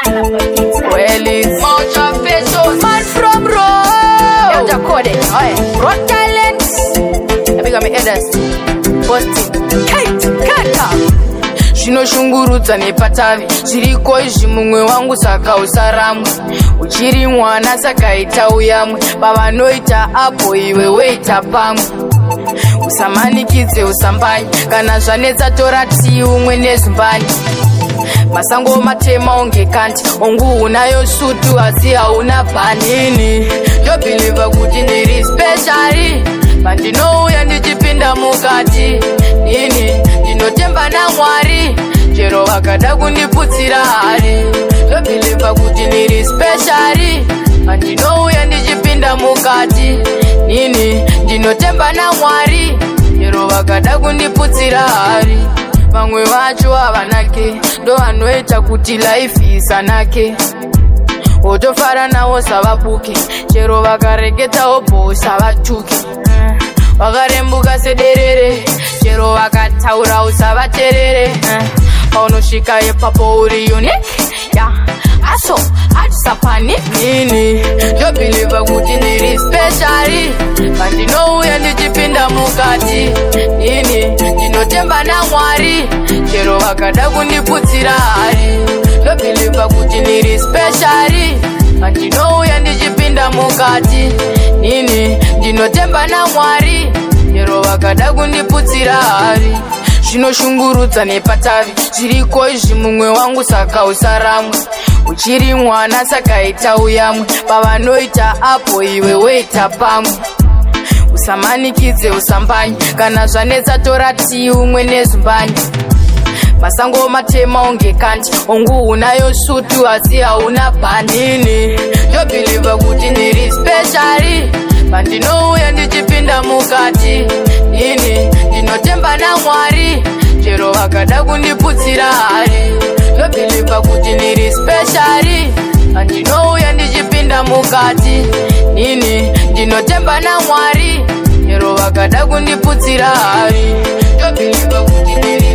Well, it's motivated man from Rome. You're the code, Road talent. I become elders. Posting. Kata. Zvinoshungurudza nepatavi zviriko izvi mumwe wangu saka usaramwe uchiri mwana saka ita uyamwe pavanoita apo iwe weita pamwe usamanikidze usambanye kana zvanetsa tora tii umwe nezumbanye masango matema unge kanti ongu unayo sutu asi hauna panini ndobhiliva kuti ndiri speciali pandinouya ndichipinda mukati ini ndinotemba naMwari chero vakada kundiputsira hari ndobhiliva kuti ndiri speciali pandinouya ndichipinda mukati ini ndinotemba naMwari chero vakada kundiputsira hari vamwe vacho havanake ndo vanoita kuti life isanake wotofara navo savapuke chero vakareketawo bho savatuke vakarembuka sederere chero vakataura usavaterere paunosvika ipapo uri unique aso hatisapani ini ndobhiliva kuti ndiri speciali pandinouya ndichipinda mukati ini ndinotemba naMwari chero vakada kundiputsira hari ndobhiliva kuti ndiri speciali pandinouya ndichipinda mukati ini ndinotemba naMwari chero vakada kundiputsira hari zvinoshungurudza nepatavi zviriko izvi mumwe wangu saka usaramwe uchiri mwana saka ita uyamwe pavanoita apo iwe weita pamwe usamanikidze usambanye kana zvanetsa tora tii umwe nezumbanye masango matema unge kanti ongu unayo sutu asi hauna panini ndobhiliva kuti ndiri speciali pandinouya ndichipinda mukati ini ndinotemba naMwari chero vakada kundiputsira hari ndobhiliva kuti ndiri speciali pandinouya ndichipinda mukati ini ndinotemba naMwari chero vakada kundiputsira hari ndobhiliva kuti ndiri